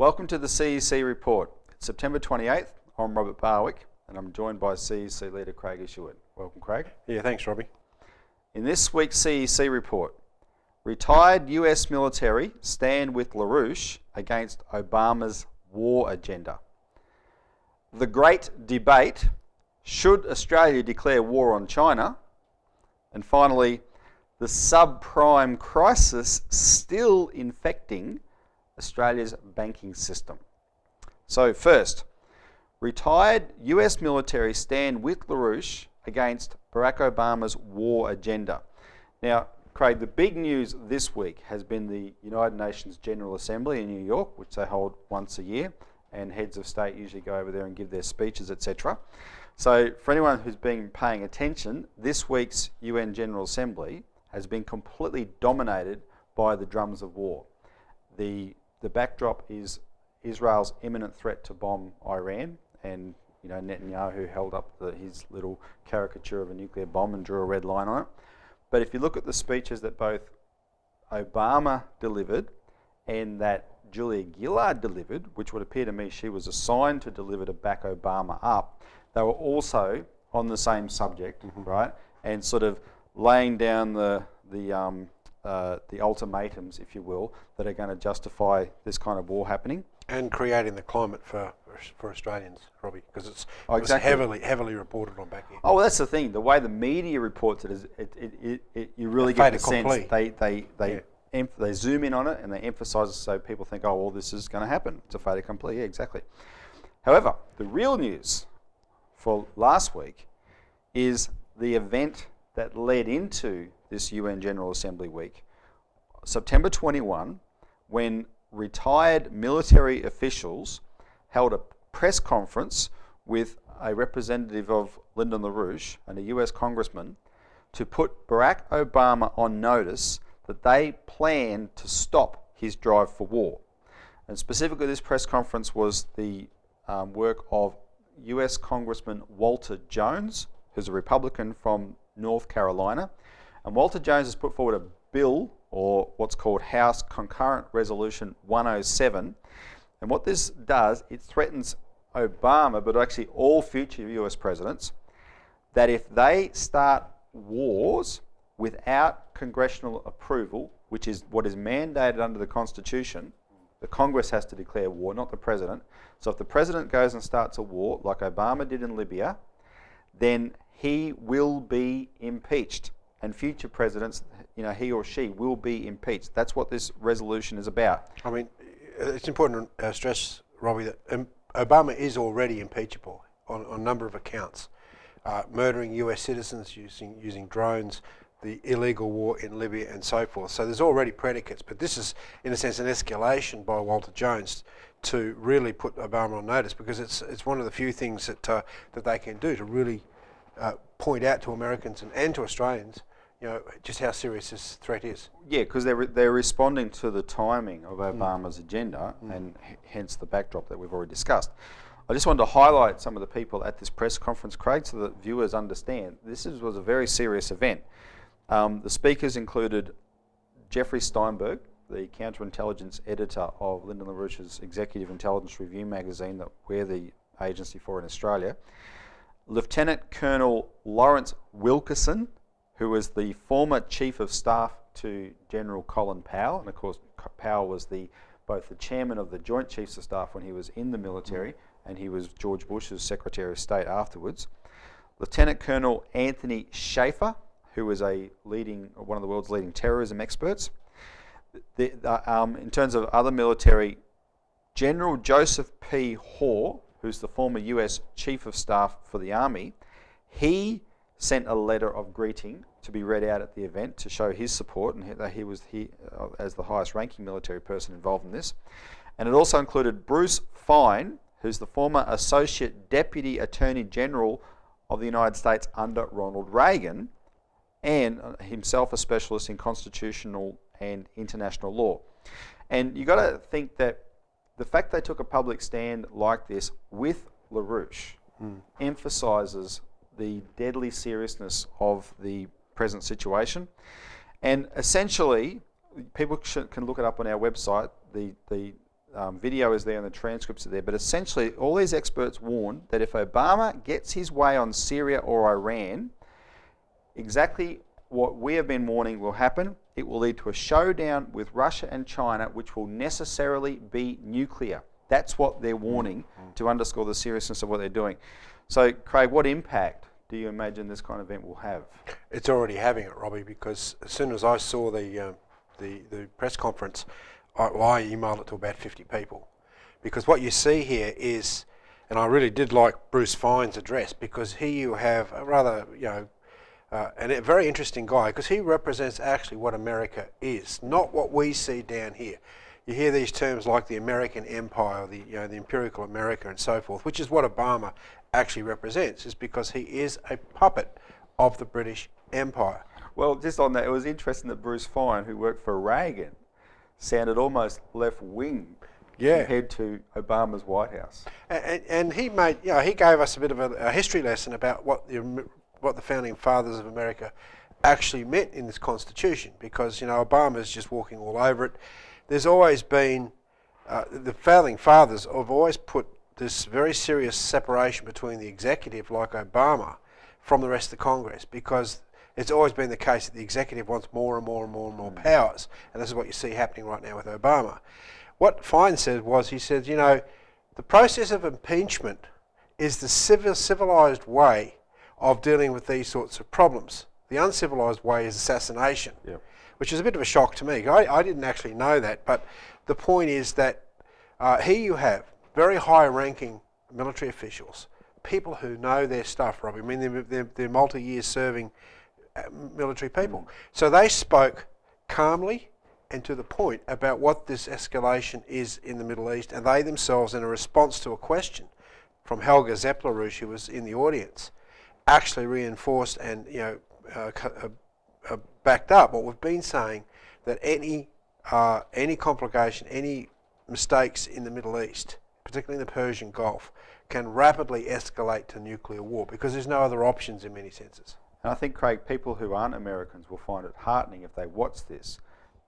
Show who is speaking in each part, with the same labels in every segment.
Speaker 1: Welcome to the CEC Report. It's September 28th. I'm Robert Barwick and I'm joined by CEC leader Craig Isherwood. Welcome, Craig.
Speaker 2: Yeah, thanks, Robbie.
Speaker 1: In this week's CEC Report, retired US military stand with LaRouche against Obama's war agenda. The great debate, should Australia declare war on China? And finally, the subprime crisis still infecting Australia's banking system. So first, retired US military stand with LaRouche against Barack Obama's war agenda. Now, Craig, the big news this week has been the United Nations General Assembly in New York, which they hold once a year, and heads of state usually go over there and give their speeches, etc. So for anyone who's been paying attention, this week's UN General Assembly has been completely dominated by the drums of war. The backdrop is Israel's imminent threat to bomb Iran, and Netanyahu held up his little caricature of a nuclear bomb and drew a red line on it. But if you look at the speeches that both Obama delivered and that Julia Gillard delivered, which would appear to me she was assigned to deliver to back Obama up, they were also on the same subject, right? And sort of laying down the ultimatums, if you will, that are going to justify this kind of war happening. And
Speaker 2: creating the climate for Australians, Robbie, because it's
Speaker 1: exactly.
Speaker 2: heavily reported on back here.
Speaker 1: Oh, well, that's the thing. The way the media reports it is, you really get the sense they zoom in on it and they emphasise it so people think, oh, well, this is going to happen. It's a fait accompli. Yeah, exactly. However, the real news for last week is the event that led into this UN General Assembly week, September 21, when retired military officials held a press conference with a representative of Lyndon LaRouche and a US congressman to put Barack Obama on notice that they plan to stop his drive for war. And specifically, this press conference was the work of US Congressman Walter Jones, who's a Republican from North Carolina. And Walter Jones has put forward a bill, or what's called House Concurrent Resolution 107. And what this does, it threatens Obama, but actually all future US presidents, that if they start wars without congressional approval, which is what is mandated under the Constitution, the Congress has to declare war, not the president. So if the president goes and starts a war, like Obama did in Libya, then he will be impeached. And future presidents, he or she will be impeached. That's what this resolution is about.
Speaker 2: I mean, it's important to stress, Robbie, that Obama is already impeachable on a number of accounts. Murdering US citizens using drones, the illegal war in Libya and so forth. So there's already predicates, but this is, in a sense, an escalation by Walter Jones to really put Obama on notice, because it's one of the few things that they can do to really point out to Americans and to Australians just how serious this threat is.
Speaker 1: Yeah, because they're responding to the timing of Obama's agenda, and hence the backdrop that we've already discussed. I just wanted to highlight some of the people at this press conference, Craig, so that viewers understand this was a very serious event. The speakers included Jeffrey Steinberg, the counterintelligence editor of Lyndon LaRouche's Executive Intelligence Review magazine that we're the agency for in Australia, Lieutenant Colonel Lawrence Wilkerson, who was the former Chief of Staff to General Colin Powell, and of course Powell was both the chairman of the Joint Chiefs of Staff when he was in the military, and he was George Bush's Secretary of State afterwards. Lieutenant Colonel Anthony Schaefer, who was one of the world's leading terrorism experts. In terms of other military, General Joseph P. Hoare, who's the former US Chief of Staff for the Army, he sent a letter of greeting to be read out at the event to show his support, and that he was as the highest ranking military person involved in this. And it also included Bruce Fine, who's the former Associate Deputy Attorney General of the United States under Ronald Reagan, and himself a specialist in constitutional and international law. And you got to think that the fact they took a public stand like this with LaRouche emphasises the deadly seriousness of the present situation. And essentially, people can look it up on our website. The video is there and the transcripts are there, but essentially all these experts warned that if Obama gets his way on Syria or Iran, exactly what we have been warning will happen. It will lead to a showdown with Russia and China, which will necessarily be nuclear. That's what they're warning to underscore the seriousness of what they're doing. So, Craig, what impact do you imagine this kind of event will have?
Speaker 2: It's already having it, Robbie, because as soon as I saw the press conference, I emailed it to about 50 people. Because what you see here is, and I really did like Bruce Fine's address, because here you have a rather, and a very interesting guy, because he represents actually what America is, not what we see down here. You hear these terms like the American Empire, the Imperial America and so forth, which is what Obama actually represents, is because he is a puppet of the British Empire.
Speaker 1: Well, just on that, it was interesting that Bruce Fine, who worked for Reagan, sounded almost left-wing compared to Obama's White House.
Speaker 2: And he made, he gave us a bit of a history lesson about what the founding fathers of America actually meant in this Constitution, because Obama's just walking all over it. There's always been the founding fathers have always put this very serious separation between the executive, like Obama, from the rest of the Congress, because it's always been the case that the executive wants more and more and more and more powers, and this is what you see happening right now with Obama. What Fine said was, he said, the process of impeachment is the civilized way of dealing with these sorts of problems. The uncivilized way is assassination, which is a bit of a shock to me. I didn't actually know that, but the point is that here you have very high-ranking military officials, people who know their stuff, Robbie. I mean, they're multi-year serving military people. So they spoke calmly and to the point about what this escalation is in the Middle East, and they themselves, in a response to a question from Helga LaRouche, who was in the audience, actually reinforced and backed up what we've been saying, that any complication, any mistakes in the Middle East, particularly in the Persian Gulf, can rapidly escalate to nuclear war, because there's no other options in many senses.
Speaker 1: And I think, Craig, people who aren't Americans will find it heartening if they watch this,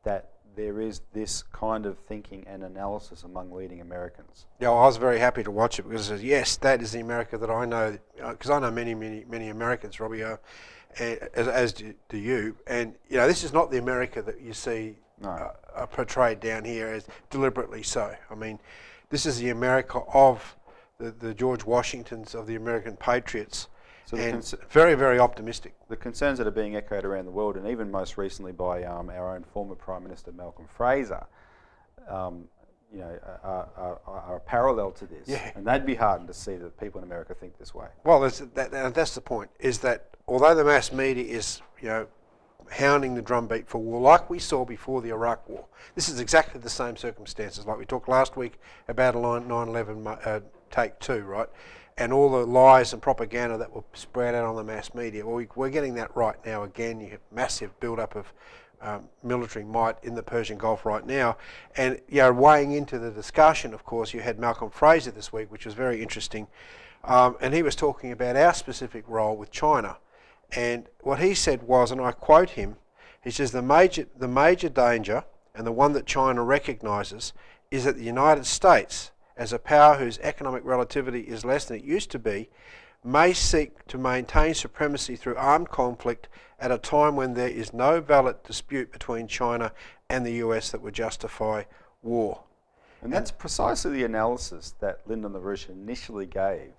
Speaker 1: that there is this kind of thinking and analysis among leading Americans.
Speaker 2: Yeah, well, I was very happy to watch it, because yes, that is the America that I know, because I know many Americans, Robbie, as do you, and this is not the America that you see portrayed down here as deliberately so. I mean, this is the America of the George Washingtons, of the American patriots, so and very, very optimistic.
Speaker 1: The concerns that are being echoed around the world, and even most recently by our own former Prime Minister Malcolm Fraser, are parallel to this. Yeah. And they'd be heartened to see that people in America think this way.
Speaker 2: Well, that's the point, is that although the mass media is, hounding the drumbeat for war, like we saw before the Iraq War, this is exactly the same circumstances. Like we talked last week about 9/11 take two, right? And all the lies and propaganda that were spread out on the mass media. Well, we're getting that right now again. You have massive build-up of military might in the Persian Gulf right now. And weighing into the discussion, of course, you had Malcolm Fraser this week, which was very interesting. And he was talking about our specific role with China. And what he said was, and I quote him, he says, the major danger, and the one that China recognises, is that the United States, as a power whose economic relativity is less than it used to be, may seek to maintain supremacy through armed conflict at a time when there is no valid dispute between China and the US that would justify war.
Speaker 1: And that's precisely the analysis that Lyndon LaRouche initially gave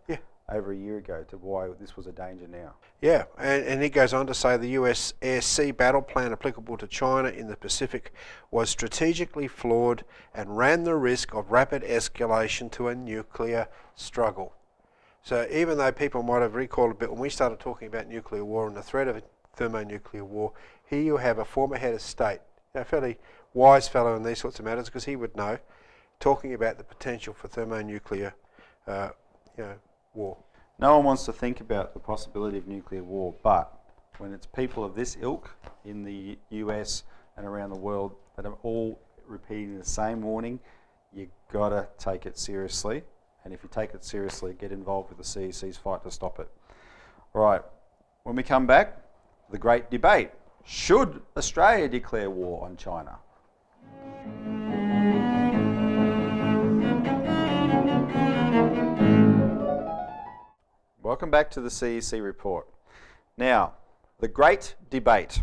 Speaker 1: over a year ago to why this was a danger now.
Speaker 2: Yeah, and he goes on to say the US air-sea battle plan applicable to China in the Pacific was strategically flawed and ran the risk of rapid escalation to a nuclear struggle. So even though people might have recalled a bit when we started talking about nuclear war and the threat of a thermonuclear war, here you have a former head of state, a fairly wise fellow in these sorts of matters, because he would know, talking about the potential for thermonuclear war.
Speaker 1: No one wants to think about the possibility of nuclear war, but when it's people of this ilk in the US and around the world that are all repeating the same warning, you gotta take it seriously. And if you take it seriously, get involved with the CEC's fight to stop it. All right, when we come back, the great debate. Should Australia declare war on China? Welcome back to the CEC Report. Now, the great debate.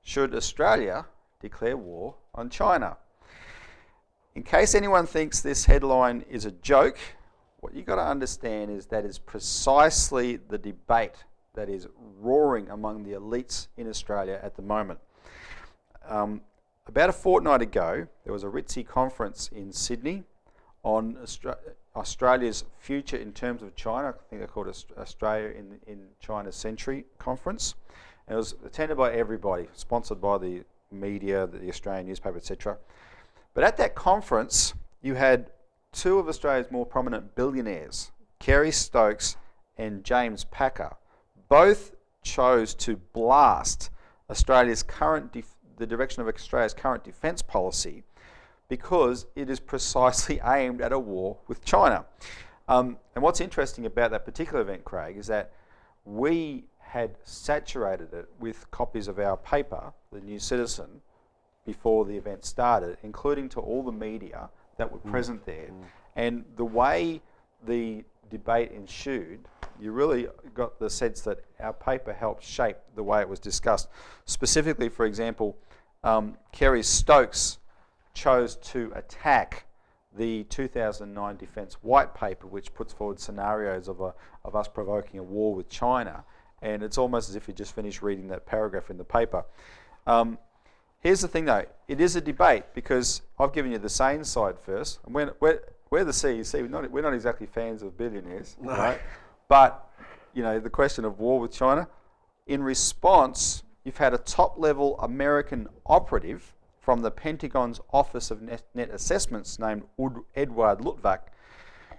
Speaker 1: Should Australia declare war on China? In case anyone thinks this headline is a joke, what you've got to understand is that is precisely the debate that is roaring among the elites in Australia at the moment. About a fortnight ago, there was a RITSI conference in Sydney on Australia's future in terms of China. I think they called it Australia in China's Century Conference. And it was attended by everybody, sponsored by the media, the Australian newspaper, etc. But at that conference, you had two of Australia's more prominent billionaires, Kerry Stokes and James Packer. Both chose to blast Australia's the direction of Australia's current defence policy, because it is precisely aimed at a war with China. And what's interesting about that particular event, Craig, is that we had saturated it with copies of our paper, The New Citizen, before the event started, including to all the media that were present there. And the way the debate ensued, you really got the sense that our paper helped shape the way it was discussed. Specifically, for example, Kerry Stokes chose to attack the 2009 Defence White Paper, which puts forward scenarios of us provoking a war with China. And it's almost as if you just finished reading that paragraph in the paper. Here's the thing, though. It is a debate, because I've given you the sane side first. And we're the CEC. We're not exactly fans of billionaires,
Speaker 2: no.
Speaker 1: Right? But the question of war with China. In response, you've had a top-level American operative from the Pentagon's Office of Net Assessments named Edward Luttwak.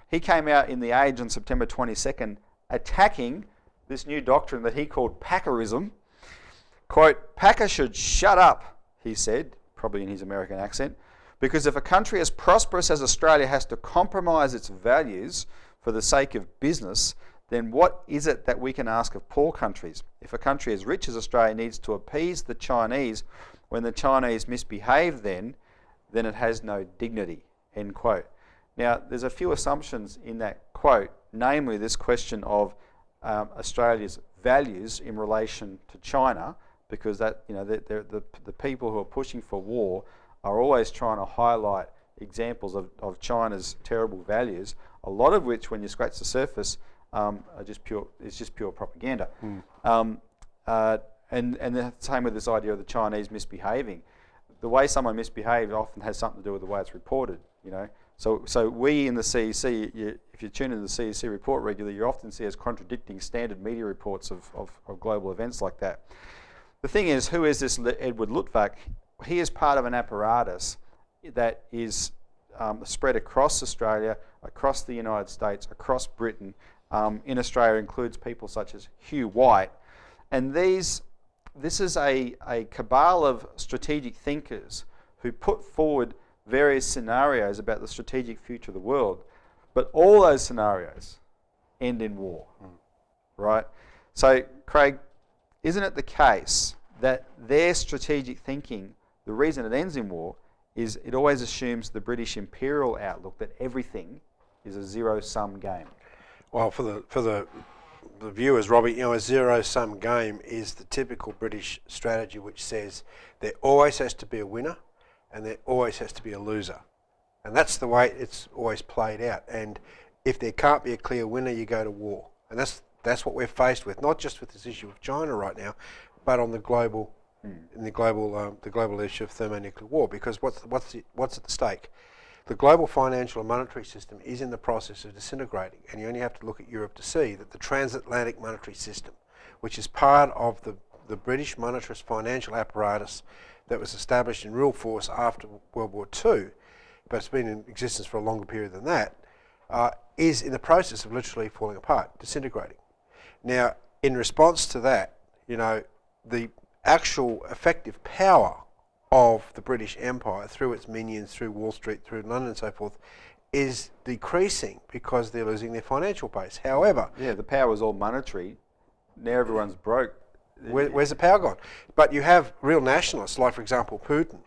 Speaker 1: He came out in The Age on September 22nd attacking this new doctrine that he called Packerism. Quote, "Packer should shut up," he said, probably in his American accent, "because if a country as prosperous as Australia has to compromise its values for the sake of business, then what is it that we can ask of poor countries? If a country as rich as Australia needs to appease the Chinese when the Chinese misbehave, then it has no dignity," end quote. Now, there's a few assumptions in that quote, namely this question of Australia's values in relation to China, because that the people who are pushing for war are always trying to highlight examples of China's terrible values, a lot of which, when you scratch the surface, are just pure propaganda. And the same with this idea of the Chinese misbehaving. The way someone misbehaves often has something to do with the way it's reported. So we in the CEC, if you tune into the CEC report regularly, you often see us contradicting standard media reports of global events like that. The thing is, who is this Edward Luttwak? He is part of an apparatus that is spread across Australia, across the United States, across Britain. In Australia includes people such as Hugh White. And this is a cabal of strategic thinkers who put forward various scenarios about the strategic future of the world. But all those scenarios end in war, right? So, Craig, isn't it the case that their strategic thinking, the reason it ends in war, is it always assumes the British imperial outlook that everything is a zero-sum game?
Speaker 2: Well, for the viewers, Robbie, a zero-sum game is the typical British strategy, which says there always has to be a winner and there always has to be a loser. And that's the way it's always played out. And if there can't be a clear winner, you go to war. And that's what we're faced with, not just with this issue of China right now, but on the global issue of thermonuclear war. Because what's at stake? The global financial and monetary system is in the process of disintegrating, and you only have to look at Europe to see that the transatlantic monetary system, which is part of the British monetarist financial apparatus that was established in real force after World War II, but it's been in existence for a longer period than that, is in the process of literally falling apart, disintegrating. Now, in response to that, the actual effective power of the British Empire through its minions, through Wall Street, through London and so forth, is decreasing because they're losing their financial base. However... Yeah,
Speaker 1: the power was all monetary. Now everyone's broke.
Speaker 2: Where's the power gone? But you have real nationalists, like, for example, Putin,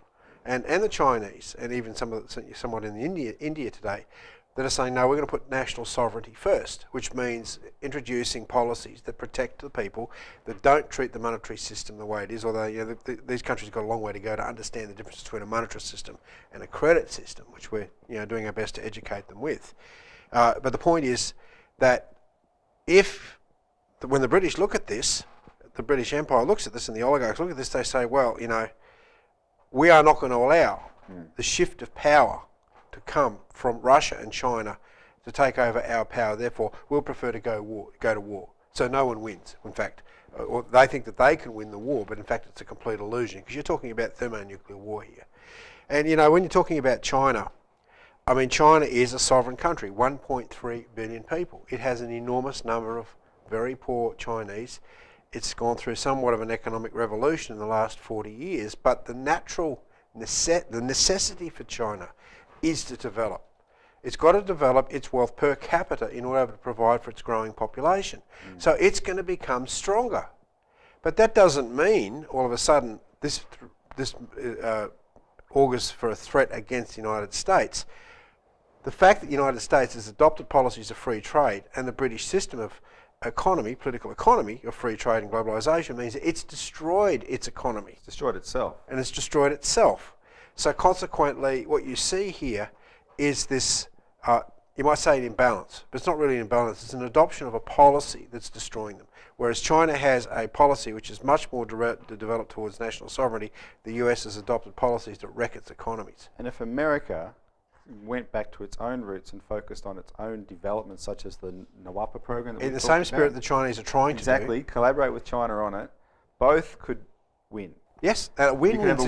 Speaker 2: and the Chinese, and even somewhat in India today, that are saying, no, we're going to put national sovereignty first, which means introducing policies that protect the people, that don't treat the monetary system the way it is, although these countries have got a long way to go to understand the difference between a monetary system and a credit system, which we're doing our best to educate them with. But the point is that when the British look at this, the British Empire looks at this and the oligarchs look at this, they say, well, we are not going to allow the shift of power to come from Russia and China to take over our power. Therefore, we'll prefer to go to war. So no one wins, in fact. Or they think that they can win the war, but in fact it's a complete illusion, because you're talking about thermonuclear war here. And when you're talking about China, I mean, China is a sovereign country, 1.3 billion people. It has an enormous number of very poor Chinese. It's gone through somewhat of an economic revolution in the last 40 years, but the necessity for China is to develop. It's got to develop its wealth per capita in order to provide for its growing population. So it's going to become stronger. But that doesn't mean all of a sudden this augurs for a threat against the United States. The fact that the United States has adopted policies of free trade and the British system of political economy of free trade and globalisation means that it's destroyed its economy.
Speaker 1: It's destroyed itself.
Speaker 2: And it's destroyed itself. So consequently, what you see here is this, you might say an imbalance, but it's not really an imbalance, it's an adoption of a policy that's destroying them. Whereas China has a policy which is much more developed towards national sovereignty, the US has adopted policies that wreck its economies.
Speaker 1: And if America went back to its own roots and focused on its own development, such as the NAWAPA program,
Speaker 2: in the same spirit the Chinese are trying to do.
Speaker 1: Exactly, collaborate with China on it, both could win.
Speaker 2: Yes, a win-win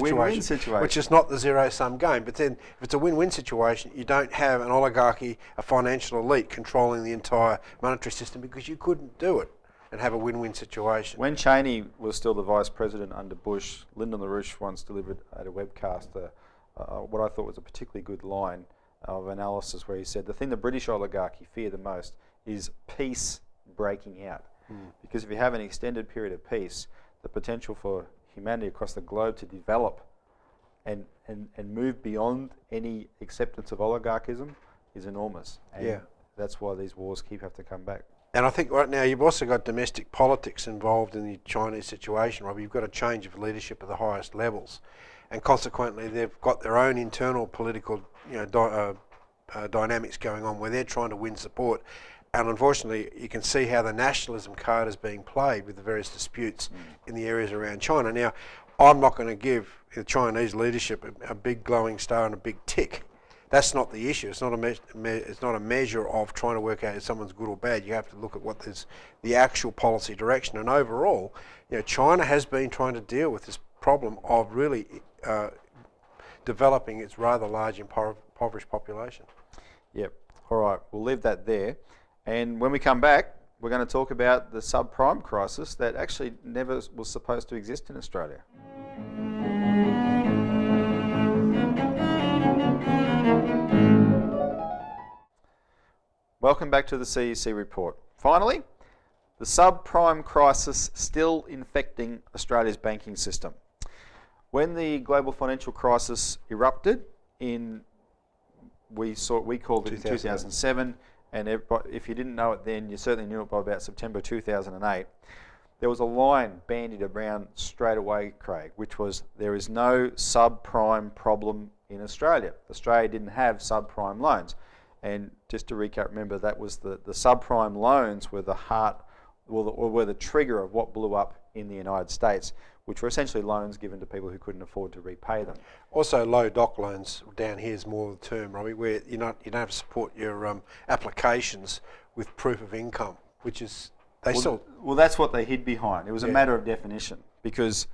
Speaker 1: situation,
Speaker 2: which is not the zero-sum game. But then, if it's a win-win situation, you don't have an oligarchy, a financial elite controlling the entire monetary system, because you couldn't do it and have a win-win situation.
Speaker 1: When Cheney was still the vice president under Bush, Lyndon LaRouche once delivered at a webcast what I thought was a particularly good line of analysis, where he said, the thing the British oligarchy fear the most is peace breaking out. Because if you have an extended period of peace, the potential for humanity across the globe to develop and move beyond any acceptance of oligarchism is enormous. And that's why these wars have to come back.
Speaker 2: And I think right now you've also got domestic politics involved in the Chinese situation, Rob. You've got a change of leadership at the highest levels, and consequently they've got their own internal political dynamics going on where they're trying to win support. And unfortunately, you can see how the nationalism card is being played with the various disputes in the areas around China. Now, I'm not going to give the Chinese leadership a big glowing star and a big tick. That's not the issue. It's not a measure of trying to work out if someone's good or bad. You have to look at what is the actual policy direction. And overall, China has been trying to deal with this problem of really developing its rather large impoverished population.
Speaker 1: Yep. All right. We'll leave that there. And when we come back, we're going to talk about the subprime crisis that actually never was supposed to exist in Australia. Welcome back to the CEC Report. Finally, the subprime crisis still infecting Australia's banking system. When the global financial crisis erupted we called it in 2007, and if you didn't know it then, you certainly knew it by about September 2008. There was a line bandied around straight away, Craig, which was, there is no subprime problem in Australia. Australia didn't have subprime loans. And just to recap, remember that was the subprime loans were the heart, or were the trigger of what blew up in the United States, which were essentially loans given to people who couldn't afford to repay them. Also, low doc loans down here is more the term, Robbie, where you don't have to support your applications with proof of income, which is well, that's what they hid behind. It was a matter of definition, because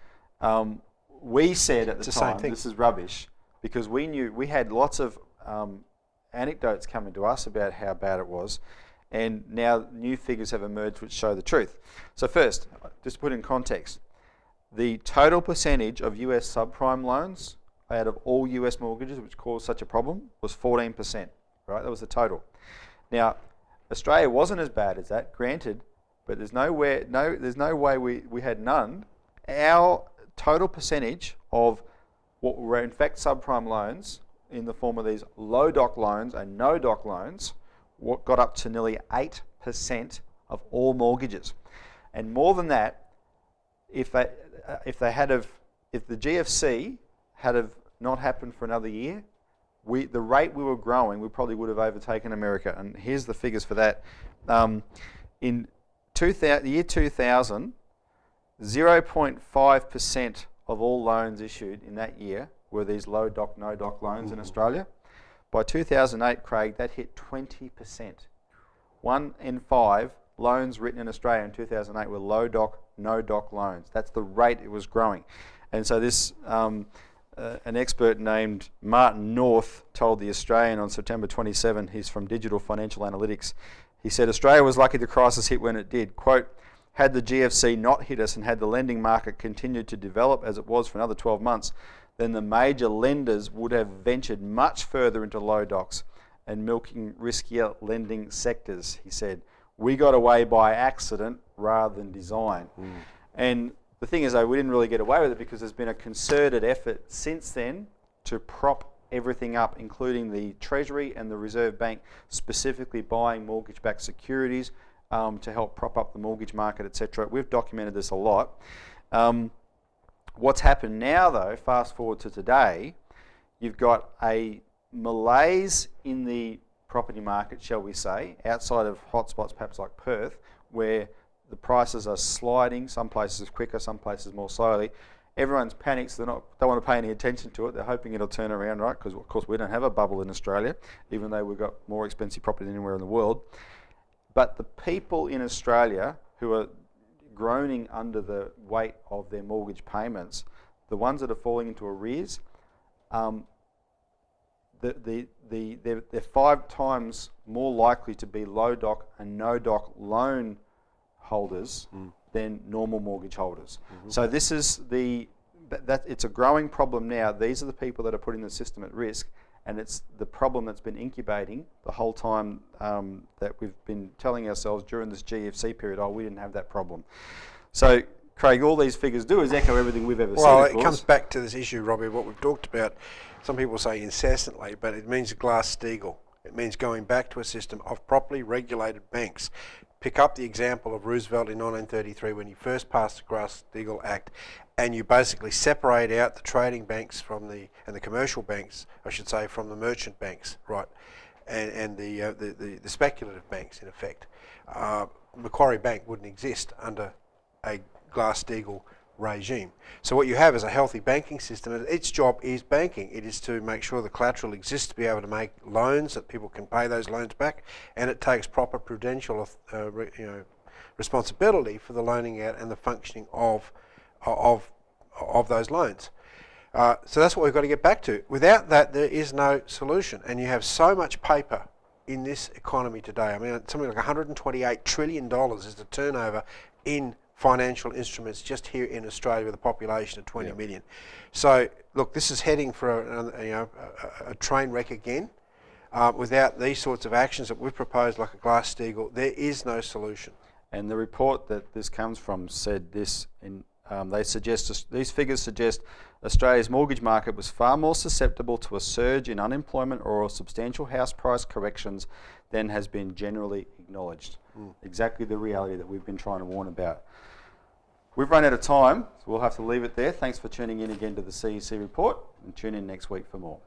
Speaker 1: we said at the time this is rubbish, because we knew we had lots of anecdotes coming to us about how bad it was, and now new figures have emerged which show the truth. So first, just to put in context, the total percentage of US subprime loans out of all US mortgages which caused such a problem was 14%, right? That was the total. Now, Australia wasn't as bad as that, granted, but there's no way we had none. Our total percentage of what were in fact subprime loans in the form of these low doc loans and no doc loans, what got up to nearly 8% of all mortgages. And more than that, if the GFC had have not happened for another year, the rate we were growing, we probably would have overtaken America. And here's the figures for that. In the year 2000, 0.5% of all loans issued in that year were these low doc, no doc loans in Australia. By 2008, Craig, that hit 20%. 1 in 5 loans written in Australia in 2008 were low doc, no doc loans. That's the rate it was growing. And so this, an expert named Martin North told The Australian on September 27, he's from Digital Financial Analytics, he said, Australia was lucky the crisis hit when it did. Quote, had the GFC not hit us and had the lending market continued to develop as it was for another 12 months, then the major lenders would have ventured much further into low docs and milking riskier lending sectors, he said. We got away by accident rather than design. And the thing is, though, we didn't really get away with it because there's been a concerted effort since then to prop everything up, including the Treasury and the Reserve Bank specifically buying mortgage-backed securities to help prop up the mortgage market, etc. We've documented this a lot. What's happened now, though, fast forward to today, you've got a malaise in the property market, shall we say, outside of hotspots perhaps like Perth, where the prices are sliding, some places quicker, some places more slowly. Everyone's panicked, so they don't want to pay any attention to it. They're hoping it'll turn around, right? Because, of course, we don't have a bubble in Australia, even though we've got more expensive property than anywhere in the world. But the people in Australia who are groaning under the weight of their mortgage payments, the ones that are falling into arrears, they're 5 times more likely to be low doc and no doc loan holders than normal mortgage holders. So this is it's a growing problem now. These are the people that are putting the system at risk, and it's the problem that's been incubating the whole time that we've been telling ourselves during this GFC period, oh, we didn't have that problem. So, Craig, all these figures do is echo everything we've ever said.
Speaker 2: Well, it comes back to this issue, Robbie, what we've talked about. Some people say incessantly, but it means Glass-Steagall. It means going back to a system of properly regulated banks. Pick up the example of Roosevelt in 1933 when he first passed the Glass-Steagall Act, and you basically separate out the trading banks and the commercial banks, I should say, from the merchant banks, right, and the speculative banks, in effect. Macquarie Bank wouldn't exist under a Glass-Steagall regime. So what you have is a healthy banking system, and its job is banking. It is to make sure the collateral exists to be able to make loans, that people can pay those loans back, and it takes proper prudential responsibility for the loaning out and the functioning of those loans. So that's what we've got to get back to. Without that, there is no solution, and you have so much paper in this economy today. I mean, something like $128 trillion is the turnover in financial instruments just here in Australia with a population of 20 million. So look, this is heading for a train wreck again. Without these sorts of actions that we've proposed, like a Glass-Steagall, there is no solution.
Speaker 1: And the report that this comes from said this, these figures suggest Australia's mortgage market was far more susceptible to a surge in unemployment or substantial house price corrections than has been generally acknowledged. Exactly the reality that we've been trying to warn about. We've run out of time, so we'll have to leave it there. Thanks for tuning in again to the CEC Report, and tune in next week for more.